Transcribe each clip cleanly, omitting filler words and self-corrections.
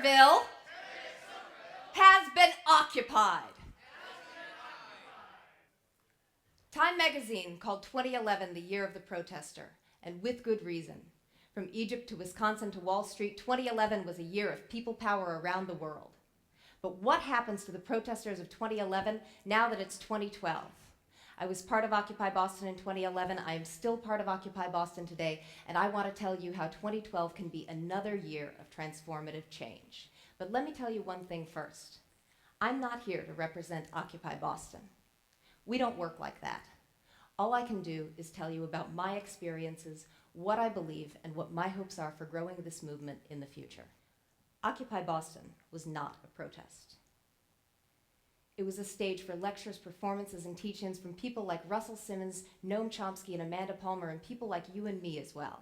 Somerville has been occupied. Time magazine called 2011 the year of the protester, and with good reason. From Egypt to Wisconsin to Wall Street, 2011 was a year of people power around the world. But what happens to the protesters of 2011 now that it's 2012? I was part of Occupy Boston in 2011. I am still part of Occupy Boston today, and I want to tell you how 2012 can be another year of transformative change. But let me tell you one thing first. I'm not here to represent Occupy Boston. We don't work like that. All I can do is tell you about my experiences, what I believe, and what my hopes are for growing this movement in the future. Occupy Boston was not a protest. It was a stage for lectures, performances, and teach-ins from people like Russell Simmons, Noam Chomsky, and Amanda Palmer, and people like you and me as well.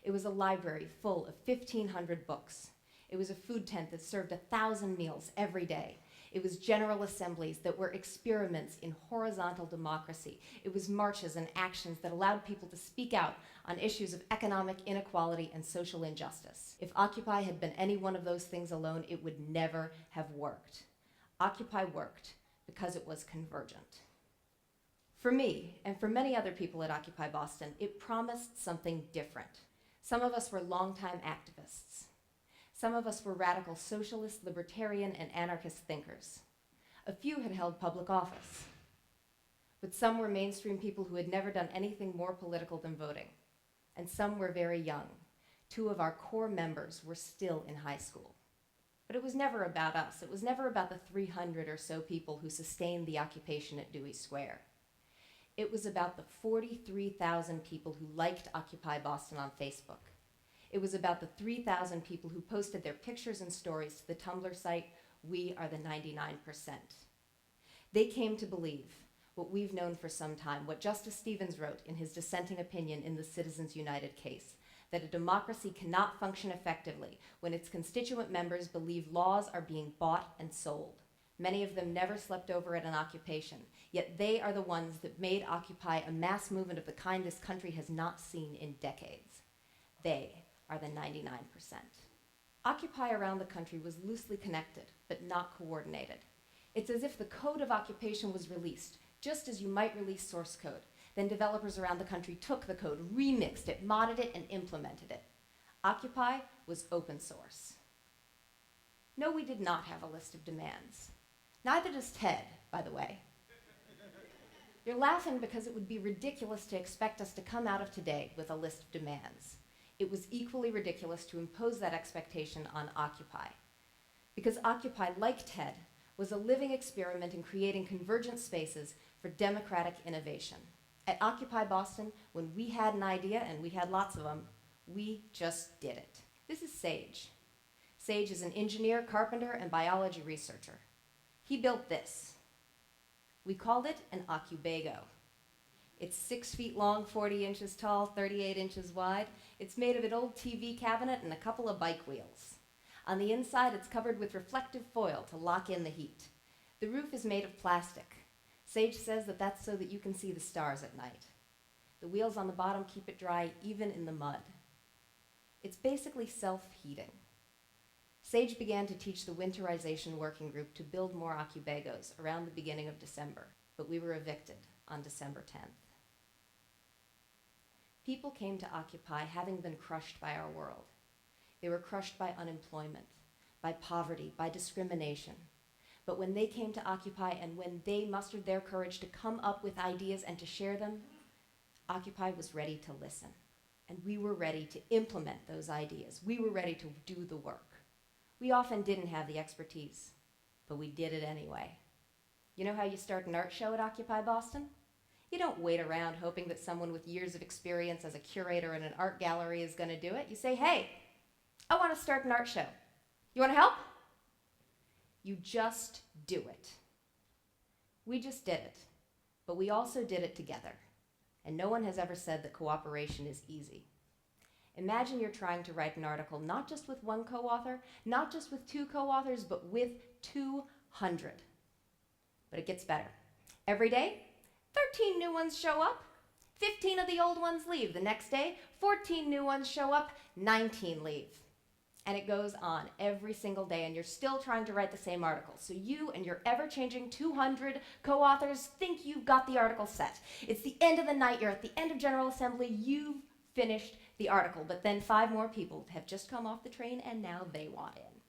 It was a library full of 1,500 books. It was a food tent that served 1,000 meals every day. It was general assemblies that were experiments in horizontal democracy. It was marches and actions that allowed people to speak out on issues of economic inequality and social injustice. If Occupy had been any one of those things alone, it would never have worked. Occupy worked because it was convergent. For me, and for many other people at Occupy Boston, it promised something different. Some of us were longtime activists. Some of us were radical socialist, libertarian, and anarchist thinkers. A few had held public office. But some were mainstream people who had never done anything more political than voting. And some were very young. 2 of our core members were still in high school. But it was never about us. It was never about the 300 or so people who sustained the occupation at Dewey Square. It was about the 43,000 people who liked Occupy Boston on Facebook. It was about the 3,000 people who posted their pictures and stories to the Tumblr site, We Are the 99%. They came to believe what we've known for some time, what Justice Stevens wrote in his dissenting opinion in the Citizens United case, that a democracy cannot function effectively when its constituent members believe laws are being bought and sold. Many of them never slept over at an occupation, yet they are the ones that made Occupy a mass movement of the kind this country has not seen in decades. They are the 99%. Occupy around the country was loosely connected, but not coordinated. It's as if the code of occupation was released, just as you might release source code. Then developers around the country took the code, remixed it, modded it, and implemented it. Occupy was open source. No, we did not have a list of demands. Neither does TED, by the way. You're laughing because it would be ridiculous to expect us to come out of today with a list of demands. It was equally ridiculous to impose that expectation on Occupy. Because Occupy, like TED, was a living experiment in creating convergent spaces for democratic innovation. At Occupy Boston, when we had an idea, and we had lots of them, we just did it. This is Sage. Sage is an engineer, carpenter, and biology researcher. He built this. We called it an Occubago. It's 6 feet long, 40 inches tall, 38 inches wide. It's made of an old TV cabinet and a couple of bike wheels. On the inside, it's covered with reflective foil to lock in the heat. The roof is made of plastic. Sage says that that's so that you can see the stars at night. The wheels on the bottom keep it dry even in the mud. It's basically self-heating. Sage began to teach the winterization working group to build more Occubagos around the beginning of December, but we were evicted on December 10th. People came to Occupy having been crushed by our world. They were crushed by unemployment, by poverty, by discrimination. But when they came to Occupy and when they mustered their courage to come up with ideas and to share them, Occupy was ready to listen. And we were ready to implement those ideas. We were ready to do the work. We often didn't have the expertise, but we did it anyway. You know how you start an art show at Occupy Boston? You don't wait around hoping that someone with years of experience as a curator in an art gallery is going to do it. You say, hey, I want to start an art show. You want to help? You just do it. We just did it, but we also did it together. And no one has ever said that cooperation is easy. Imagine you're trying to write an article not just with one co-author, not just with 2 co-authors, but with 200. But it gets better. Every day, 13 new ones show up, 15 of the old ones leave. The next day, 14 new ones show up, 19 leave. And it goes on every single day, and you're still trying to write the same article. So you and your ever-changing 200 co-authors think you've got the article set. It's the end of the night, you're at the end of General Assembly, you've finished the article, but then 5 more people have just come off the train and now they want in.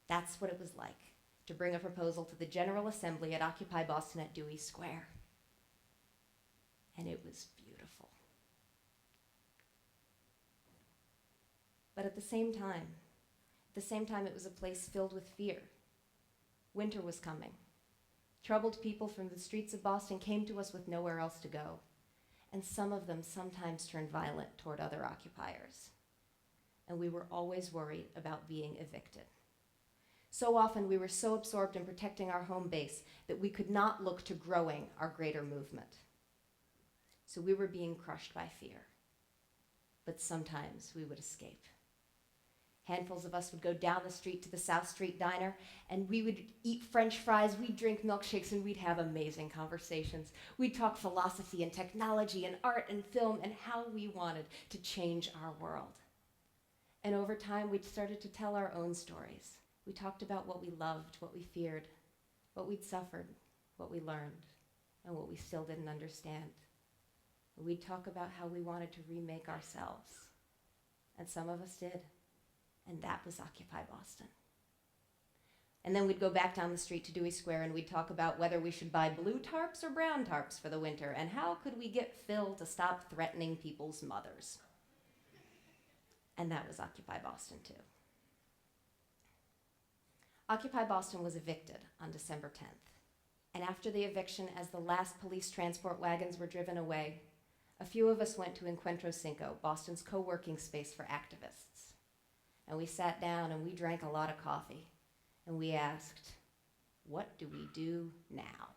That's what it was like to bring a proposal to the General Assembly at Occupy Boston at Dewey Square. And it was beautiful. But at the same time, it was a place filled with fear. Winter was coming. Troubled people from the streets of Boston came to us with nowhere else to go, and some of them sometimes turned violent toward other occupiers. And we were always worried about being evicted. So often we were so absorbed in protecting our home base that we could not look to growing our greater movement. So we were being crushed by fear. But sometimes we would escape. Handfuls of us would go down the street to the South Street Diner, and we would eat French fries, we'd drink milkshakes, and we'd have amazing conversations. We'd talk philosophy and technology and art and film and how we wanted to change our world. And over time, we'd started to tell our own stories. We talked about what we loved, what we feared, what we'd suffered, what we learned, and what we still didn't understand. We'd talk about how we wanted to remake ourselves. And some of us did. And that was Occupy Boston. And then we'd go back down the street to Dewey Square and we'd talk about whether we should buy blue tarps or brown tarps for the winter, and how could we get Phil to stop threatening people's mothers. And that was Occupy Boston too. Occupy Boston was evicted on December 10th. And after the eviction, as the last police transport wagons were driven away, a few of us went to Encuentro Cinco, Boston's co-working space for activists. And we sat down and we drank a lot of coffee. And we asked, what do we do now?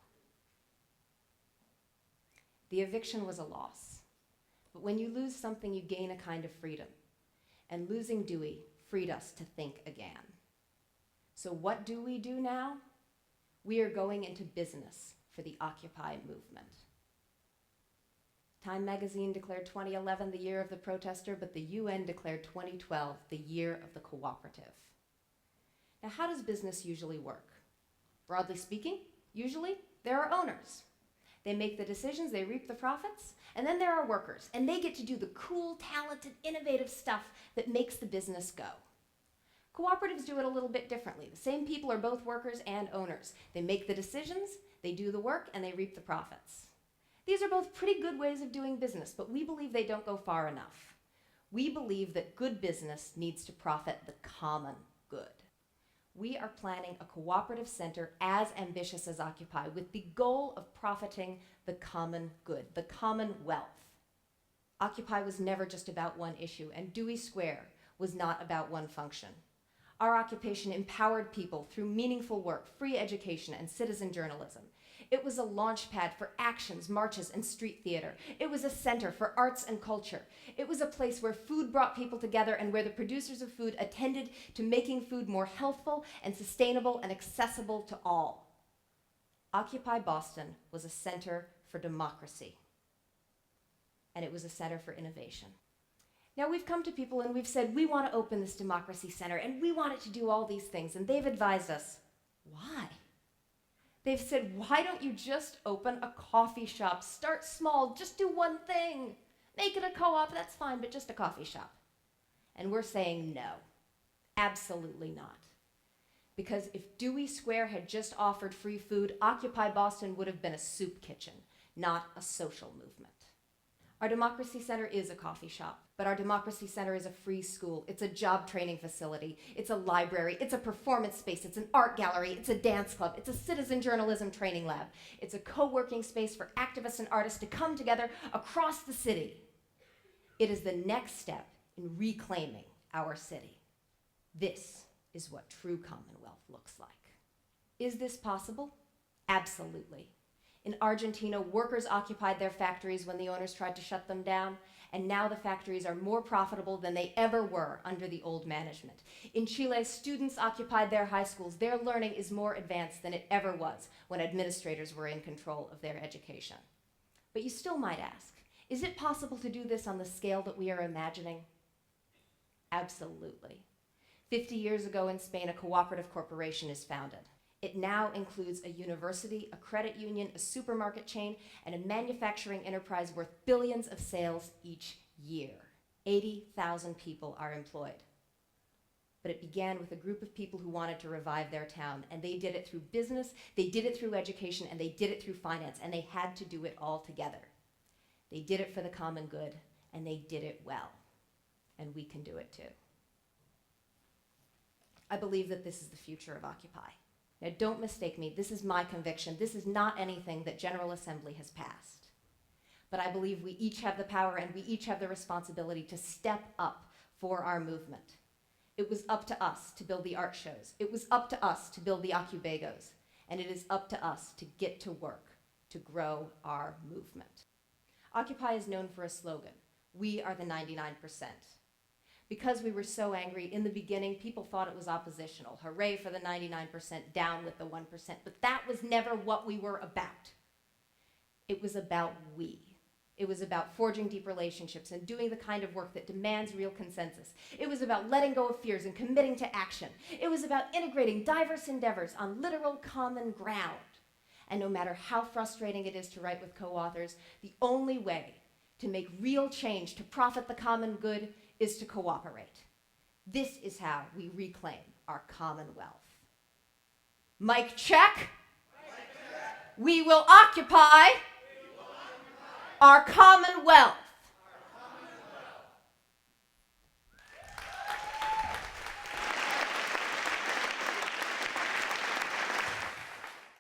The eviction was a loss. But when you lose something, you gain a kind of freedom. And losing Dewey freed us to think again. So what do we do now? We are going into business for the Occupy movement. Time magazine declared 2011 the year of the protester, but the UN declared 2012 the year of the cooperative. Now, how does business usually work? Broadly speaking, usually there are owners. They make the decisions, they reap the profits, and then there are workers, and they get to do the cool, talented, innovative stuff that makes the business go. Cooperatives do it a little bit differently. The same people are both workers and owners. They make the decisions, they do the work, and they reap the profits. These are both pretty good ways of doing business, but we believe they don't go far enough. We believe that good business needs to profit the common good. We are planning a cooperative center as ambitious as Occupy, with the goal of profiting the common good, the Commonwealth. Occupy was never just about one issue, and Dewey Square was not about one function. Our occupation empowered people through meaningful work, free education, and citizen journalism. It was a launch pad for actions, marches, and street theater. It was a center for arts and culture. It was a place where food brought people together and where the producers of food attended to making food more healthful and sustainable and accessible to all. Occupy Boston was a center for democracy, and it was a center for innovation. Now, we've come to people and we've said, we want to open this democracy center and we want it to do all these things, and they've advised us, why? They've said, why don't you just open a coffee shop? Start small, just do one thing. Make it a co-op, that's fine, but just a coffee shop. And we're saying no, absolutely not. Because if Dewey Square had just offered free food, Occupy Boston would have been a soup kitchen, not a social movement. Our Democracy Center is a coffee shop, but our Democracy Center is a free school. It's a job training facility. It's a library. It's a performance space. It's an art gallery. It's a dance club. It's a citizen journalism training lab. It's a co-working space for activists and artists to come together across the city. It is the next step in reclaiming our city. This is what true Commonwealth looks like. Is this possible? Absolutely. In Argentina, workers occupied their factories when the owners tried to shut them down, and now the factories are more profitable than they ever were under the old management. In Chile, students occupied their high schools. Their learning is more advanced than it ever was when administrators were in control of their education. But you still might ask, is it possible to do this on the scale that we are imagining? Absolutely. 50 years ago in Spain, a cooperative corporation is founded. It now includes a university, a credit union, a supermarket chain, and a manufacturing enterprise worth billions of sales each year. 80,000 people are employed. But it began with a group of people who wanted to revive their town, and they did it through business, they did it through education, and they did it through finance, and they had to do it all together. They did it for the common good, and they did it well. And we can do it too. I believe that this is the future of Occupy. Now, don't mistake me, this is my conviction. This is not anything that General Assembly has passed. But I believe we each have the power and we each have the responsibility to step up for our movement. It was up to us to build the art shows. It was up to us to build the Occubagos. And it is up to us to get to work to grow our movement. Occupy is known for a slogan, "We are the 99%. Because we were so angry, in the beginning, people thought it was oppositional. Hooray for the 99%, down with the 1%. But that was never what we were about. It was about we. It was about forging deep relationships and doing the kind of work that demands real consensus. It was about letting go of fears and committing to action. It was about integrating diverse endeavors on literal common ground. And no matter how frustrating it is to write with co-authors, the only way to make real change to profit the common good is to cooperate. This is how we reclaim our Commonwealth. Mic check. We will occupy our Commonwealth.